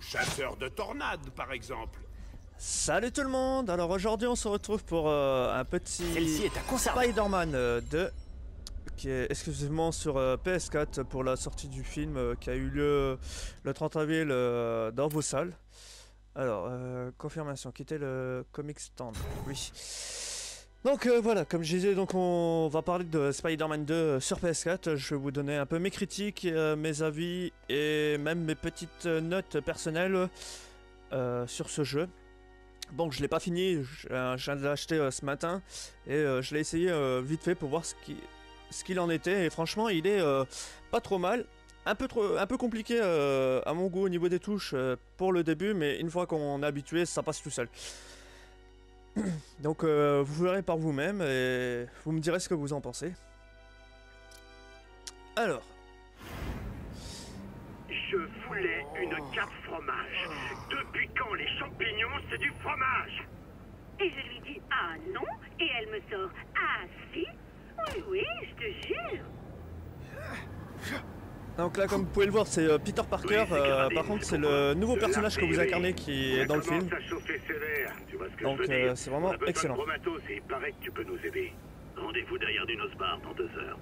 Chasseur de tornades, par exemple. Salut tout le monde. Alors aujourd'hui on se retrouve pour un petit Celle-ci est à conserver. Spider-Man 2 qui est exclusivement sur PS4 pour la sortie du film qui a eu lieu le 30 avril dans vos salles. Alors, confirmation, quitter le comic stand. Oui. Donc voilà, comme je disais, donc on va parler de Spider-Man 2 sur PS4. Je vais vous donner un peu mes critiques, mes avis et même mes petites notes personnelles sur ce jeu. Bon, je l'ai pas fini, je viens de l'acheter ce matin et je l'ai essayé vite fait pour voir ce qu'il en était. Et franchement, il est pas trop mal. Un peu compliqué à mon goût au niveau des touches pour le début, mais une fois qu'on est habitué, ça passe tout seul. Donc vous verrez par vous-même et vous me direz ce que vous en pensez. Alors. Je voulais une carte fromage. Depuis quand les champignons, c'est du fromage? Et je lui dis ah non, et elle me sort ah si. Oui, oui, je te jure. Donc là, comme vous pouvez le voir, c'est Peter Parker. Oui, par contre, c'est le nouveau personnage que vous incarnez qui est dans le film. Ça chauffer sévère, tu vois ce que Donc je veux dire. c'est vraiment excellent. On a besoin de gros matos et il paraît que tu peux nous aider. Rendez-vous derrière Dinosbar dans 2 heures.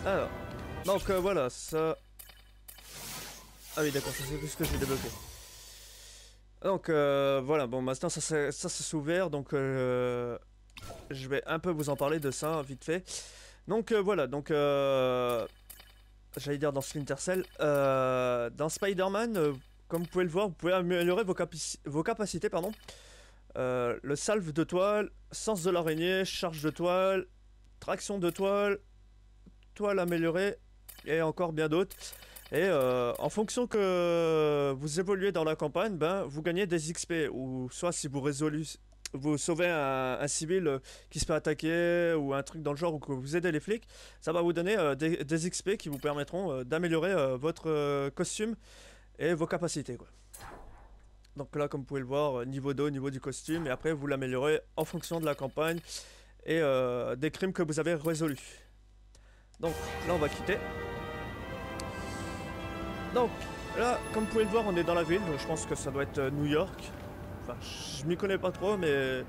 Alors, donc voilà, ça... Ah oui, d'accord, c'est tout ce que j'ai débloqué. Donc voilà, bon, maintenant ça s'est ouvert, donc je vais un peu vous en parler de ça, vite fait. Donc voilà, donc j'allais dire dans Splinter Cell, dans Spider-Man, comme vous pouvez le voir, vous pouvez améliorer vos capacités, pardon. Le salve de toile, sens de l'araignée, charge de toile, traction de toile, toile améliorée et encore bien d'autres. Et en fonction que vous évoluez dans la campagne, ben, vous gagnez des XP. Ou soit si vous sauvez un civil qui se fait attaquer ou un truc dans le genre ou que vous aidez les flics, ça va vous donner des XP qui vous permettront d'améliorer votre costume et vos capacités, quoi. Donc là, comme vous pouvez le voir, niveau 2, niveau du costume, et après vous l'améliorez en fonction de la campagne et des crimes que vous avez résolus. Donc là on va quitter. Donc là comme vous pouvez le voir on est dans la ville, donc je pense que ça doit être New York. Enfin je m'y connais pas trop mais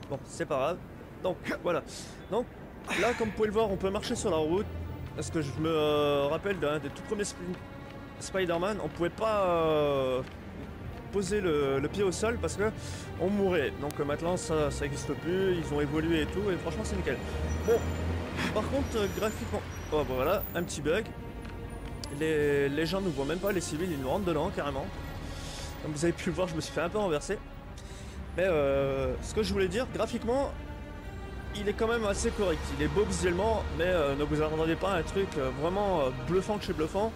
bon c'est pas grave. Donc voilà. Donc là comme vous pouvez le voir on peut marcher sur la route. Parce que je me rappelle d'un des tout premiers Spider-Man, on pouvait pas poser le pied au sol parce que on mourait. Donc maintenant ça existe plus, ils ont évolué et tout et franchement c'est nickel. Bon. Par contre, graphiquement... Oh, bah voilà, un petit bug. Les gens ne voient même pas, les civils, ils nous rentrent dedans, carrément. Comme vous avez pu le voir, je me suis fait un peu renverser. Mais ce que je voulais dire, graphiquement, il est quand même assez correct. Il est beau visuellement, mais ne vous attendez pas à un truc vraiment bluffant de chez bluffant.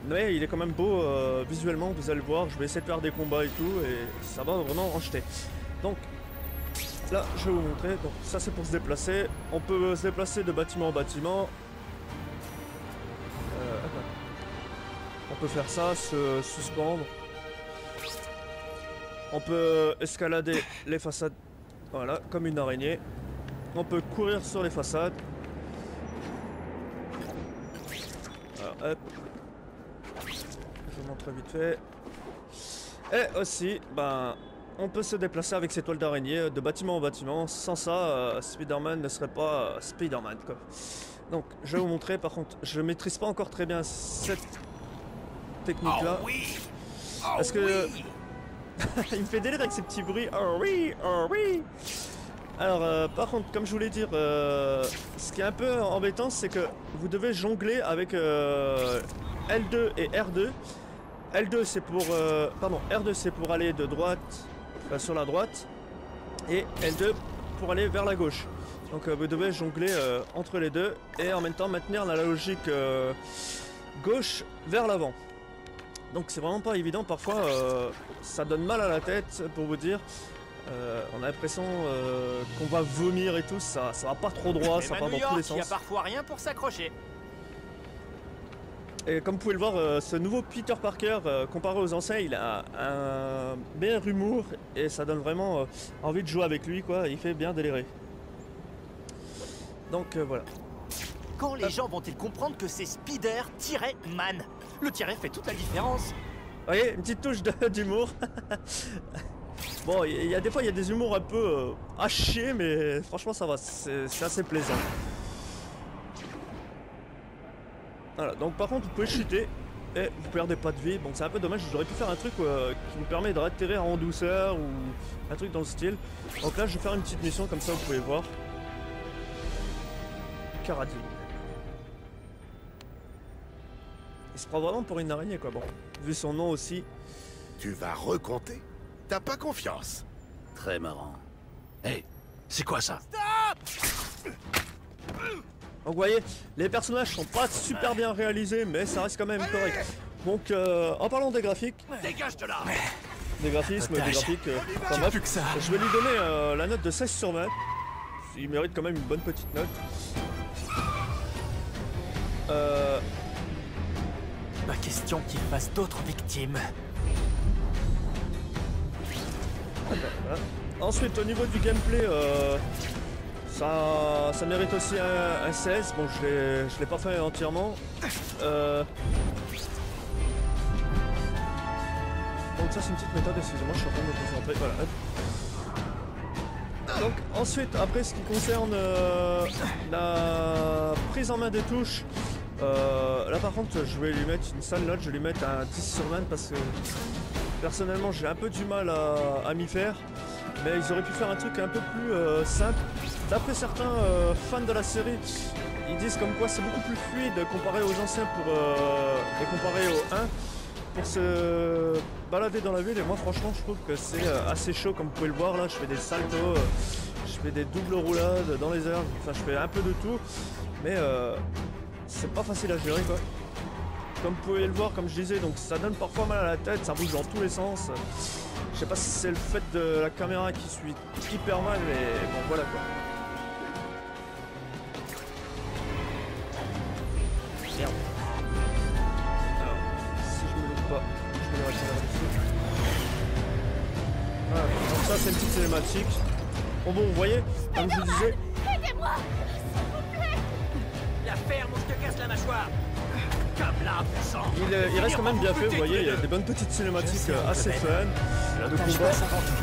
Mais il est quand même beau visuellement, vous allez le voir. Je vais essayer de faire des combats et tout, et ça va vraiment en jeter. Donc... là, je vais vous montrer. Donc, ça, c'est pour se déplacer. On peut se déplacer de bâtiment en bâtiment. On peut faire ça, se suspendre. On peut escalader les façades. Voilà, comme une araignée. On peut courir sur les façades. Alors, hop. Je vous montre vite fait. Et aussi, ben... on peut se déplacer avec ces toiles d'araignée de bâtiment en bâtiment. Sans ça, Spider-Man ne serait pas Spider-Man, quoi. Donc, je vais vous montrer. Par contre, je maîtrise pas encore très bien cette technique-là. Oh oui. Parce que... il me fait délire avec ces petits bruits. Oh oui, oh oui. Alors, par contre, comme je voulais dire, ce qui est un peu embêtant, c'est que vous devez jongler avec L2 et R2. L2 c'est pour... pardon, R2 c'est pour aller de droite sur la droite. Et L2 pour aller vers la gauche. Donc vous devez jongler entre les deux. Et en même temps maintenir la logique gauche vers l'avant. Donc c'est vraiment pas évident. Parfois ça donne mal à la tête pour vous dire. On a l'impression qu'on va vomir et tout. Ça va pas trop droit, ça part dans tous les sens. Il y a parfois rien pour s'accrocher. Et comme vous pouvez le voir, ce nouveau Peter Parker, comparé aux anciens, il a un meilleur humour et ça donne vraiment envie de jouer avec lui, quoi. Il fait bien délirer. Donc voilà. Quand les gens vont-ils comprendre que c'est Spider-Man? Le tiret fait toute la différence. Vous voyez, une petite touche d'humour. Bon, il y a des fois, il y a des humours un peu à chier, mais franchement, ça va, c'est assez plaisant. Voilà, donc par contre, vous pouvez chuter et vous perdez pas de vie. Bon, c'est un peu dommage, j'aurais pu faire un truc qui vous permet de atterrir en douceur ou un truc dans le style. Donc là, je vais faire une petite mission, comme ça, vous pouvez voir. Caradine. Il se prend vraiment pour une araignée, quoi. Bon, vu son nom aussi. Tu vas recompter? T'as pas confiance? Très marrant. Hé, c'est quoi ça? Donc vous voyez, les personnages sont pas super bien réalisés, mais ça reste quand même correct. Donc en parlant des graphiques, Dégage de là! des graphismes, des graphiques, enfin bref, que ça. je vais lui donner la note de 16 sur 20. Il mérite quand même une bonne petite note. Pas question qu'il fasse d'autres victimes. Voilà. Ensuite, au niveau du gameplay, ça mérite aussi un 16. Bon, je l'ai pas fait entièrement. Donc ça, c'est une petite méthode, excusez-moi, je suis en train de me concentrer. Voilà. Hop. Donc ensuite, après ce qui concerne la prise en main des touches, là par contre, je vais lui mettre une sale note, je vais lui mettre un 10 sur 20 parce que personnellement, j'ai un peu du mal à m'y faire. Mais ils auraient pu faire un truc un peu plus simple. D'après certains fans de la série, ils disent comme quoi c'est beaucoup plus fluide comparé aux anciens et comparé au 1 pour se balader dans la ville. Et moi franchement je trouve que c'est assez chaud, comme vous pouvez le voir là, je fais des saltos, je fais des doubles roulades dans les airs, enfin je fais un peu de tout. Mais c'est pas facile à gérer quoi. Comme vous pouvez le voir, comme je disais, donc ça donne parfois mal à la tête, ça bouge dans tous les sens. Je sais pas si c'est le fait de la caméra qui suit hyper mal, mais bon voilà quoi. Merde. Alors, si je me loupe pas, je vais le retirer là-dessus. Voilà, donc ça c'est une petite cinématique. Bon, vous voyez, comme je vous disais. Aidez-moi, s'il vous plaît. La ferme ou je te casse la mâchoire. Comme là, puissant. Il reste quand même bien fait, vous voyez, il y a des bonnes petites cinématiques assez fun. De L'otage combat. passe avant tout.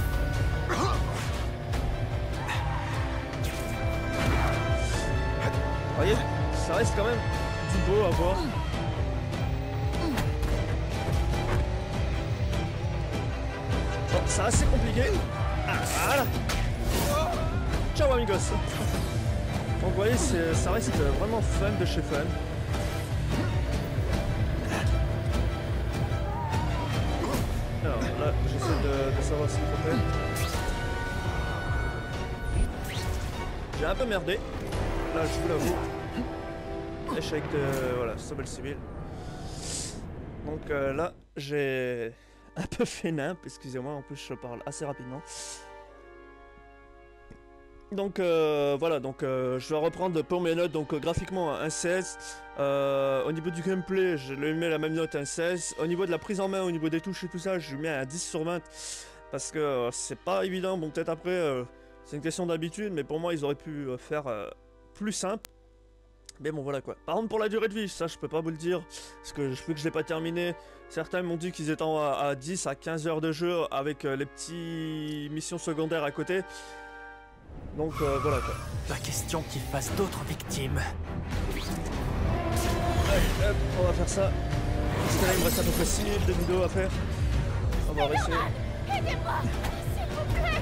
Vous voyez, ça reste quand même du beau à voir. Bon, c'est assez compliqué. Ah, voilà. Ciao amigos. Donc vous voyez, ça reste vraiment fun de chez fun. Alors là, j'essaie de savoir ce qu'il faut faire. J'ai un peu merdé. Là, je vous l'avoue. Échec de... Voilà, sauver le civil. Donc là, j'ai un peu fait nimp. Excusez-moi, en plus je parle assez rapidement. Donc voilà, donc je vais reprendre pour mes notes. Donc graphiquement un 16. Au niveau du gameplay, je lui mets la même note, un 16. Au niveau de la prise en main, au niveau des touches et tout ça, je lui mets un 10 sur 20. Parce que c'est pas évident. Bon, peut-être après, c'est une question d'habitude, mais pour moi, ils auraient pu faire plus simple. Mais bon, voilà quoi. Par contre, pour la durée de vie, ça, je peux pas vous le dire. Parce que je sais que je l'ai pas terminé. Certains m'ont dit qu'ils étaient à 10 à 15 heures de jeu avec les petites missions secondaires à côté. Donc voilà quoi. Pas question qu'il fasse d'autres victimes. Allez, hop, on va faire ça. Parce que là, il me reste à peu près 6 minutes de vidéo à faire. On va réussir. Aidez-moi, s'il vous plaît.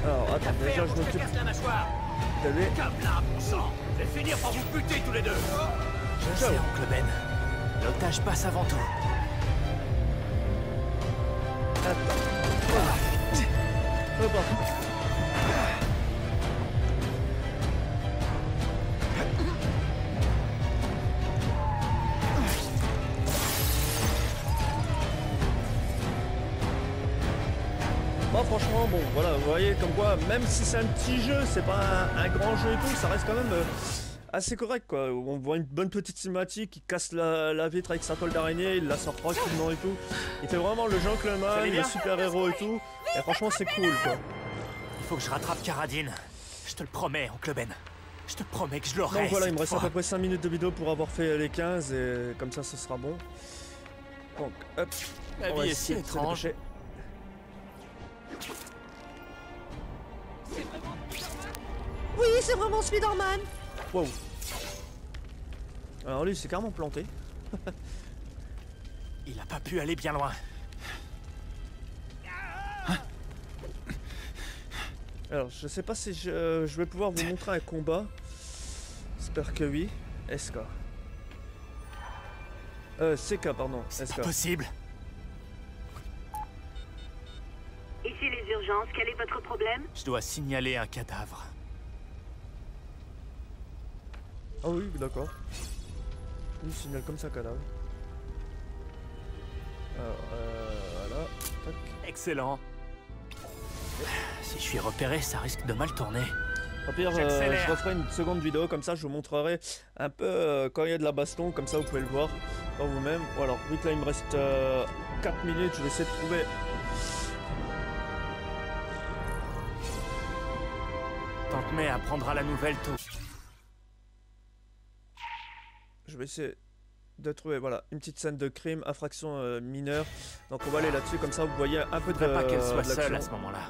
Alors, attends, La déjà, ferme je ou je te m'occupe casse la mâchoire. de lui. Comme là, bon sang! Je vais finir par vous buter tous les deux! Je sais, oncle Ben. L'otage passe avant tout. Attends. Voilà. Repart. Moi franchement bon voilà vous voyez comme quoi même si c'est un petit jeu, c'est pas un grand jeu et tout, ça reste quand même assez correct quoi. On voit une bonne petite cinématique, il casse la vitre avec sa toile d'araignée, il la sort tranquillement et tout. Il fait vraiment le gentleman, le super héros et tout. Et franchement c'est cool quoi. Il faut que je rattrape Caradine. Je te le promets, oncle Ben. Je te promets que je l'aurai. Donc voilà, il me cette reste à fois. peu près 5 minutes de vidéo pour avoir fait les 15 et comme ça ce sera bon. Donc hop, La on va vie est si essayer de se étrange. dépêcher. Oui, c'est vraiment Spider-Man. Wow. Alors lui, c'est carrément planté. Il a pas pu aller bien loin. Alors, je sais pas si je vais pouvoir vous montrer un combat. J'espère que oui. SK. CK, pardon. C'est SK. pas possible. Ici les urgences, quel est votre problème? Je dois signaler un cadavre. Ah oui, d'accord. Il signale comme ça cadavre. Alors, voilà. Tac. Excellent. Si je suis repéré, ça risque de mal tourner. Au pire, J'accélère. je referai une seconde vidéo, comme ça je vous montrerai un peu quand il y a de la baston, comme ça vous pouvez le voir par vous-même. Bon, alors, vu que là il me reste 4 minutes, je vais essayer de trouver... Tente-mais apprendra la nouvelle tôt. Je vais essayer de trouver, voilà, une petite scène de crime, infraction mineure. Donc on va aller là-dessus, comme ça vous voyez un peu Je voudrais pas qu'elle soit de seule à l'action. ce moment-là.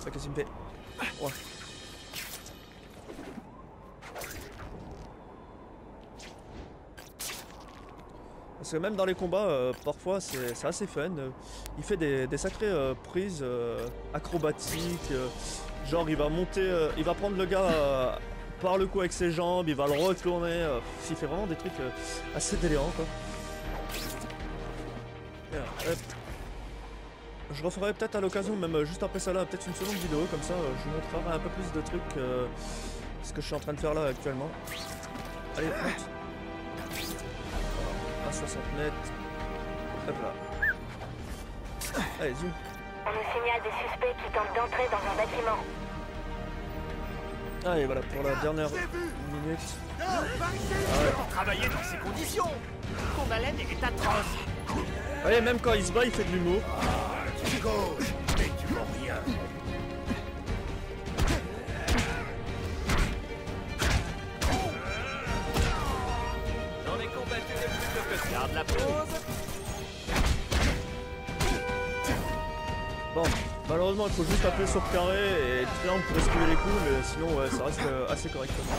Ça, qu'est-ce qu'il me fait? Ouais. Parce que même dans les combats, parfois c'est assez fun. Il fait des sacrées prises acrobatiques. Genre il va monter, il va prendre le gars par le cou avec ses jambes, il va le retourner. Il fait vraiment des trucs assez délirants quoi. Alors, hop. Je referai peut-être à l'occasion, même juste après ça là, peut-être une seconde vidéo, comme ça je vous montrerai un peu plus de trucs, ce que je suis en train de faire là actuellement. Allez, monte. Voilà, à 60 mètres. Hop là. Allez, zoom. On nous signale des suspects qui tentent d'entrer dans un bâtiment. Allez, voilà, pour la dernière minute. Comment travailler dans ces conditions? Ton haleine est atroce. Allez, même quand il se bat, il fait de l'humour. Tu causes, mais tu vaux rien. J'en ai combattu des plus durs que ça. Garde la pause. Bon, malheureusement, il faut juste appuyer sur carré et triangle pour esquiver les coups, mais sinon, ouais, ça reste assez correctement.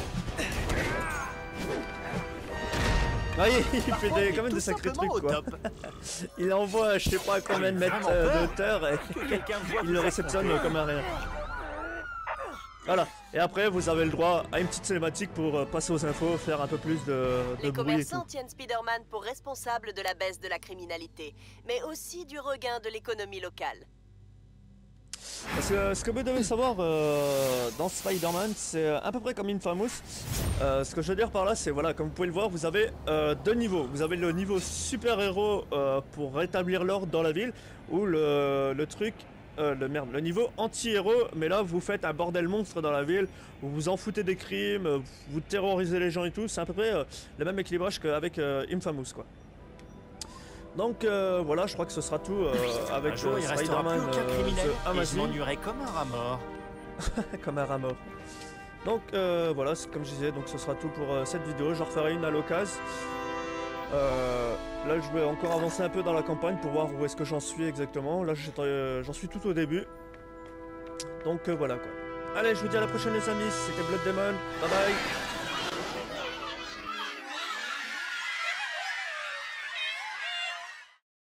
Ah, il fait quand même des sacrés trucs, quoi. Il envoie, je sais pas combien de mètres de hauteur et il le réceptionne comme un rien. Voilà, et après, vous avez le droit à une petite cinématique pour passer aux infos, faire un peu plus de Les bruit et commerçants tout. tiennent Spider-Man pour responsable de la baisse de la criminalité, mais aussi du regain de l'économie locale. Parce que ce que vous devez savoir dans Spider-Man, c'est à peu près comme Infamous. Ce que je veux dire par là, c'est voilà, comme vous pouvez le voir, vous avez deux niveaux. Vous avez le niveau super-héros pour rétablir l'ordre dans la ville, ou le niveau anti-héros, mais là vous faites un bordel monstre dans la ville, vous vous en foutez des crimes, vous terrorisez les gens et tout. C'est à peu près le même équilibrage qu'avec Infamous, quoi. Donc voilà, je crois que ce sera tout avec Un jour, il restera Spider-Man plus aucun criminel The et je Amazing. m'ennuierai comme un rat mort. Comme un rat mort. Donc voilà, comme je disais, donc ce sera tout pour cette vidéo. J'en referai une à l'occasion. Là, je vais encore avancer un peu dans la campagne pour voir où est-ce que j'en suis exactement. Là, j'en suis tout au début. Donc voilà quoi. Allez, je vous dis à la prochaine les amis. C'était Blood Demon. Bye bye.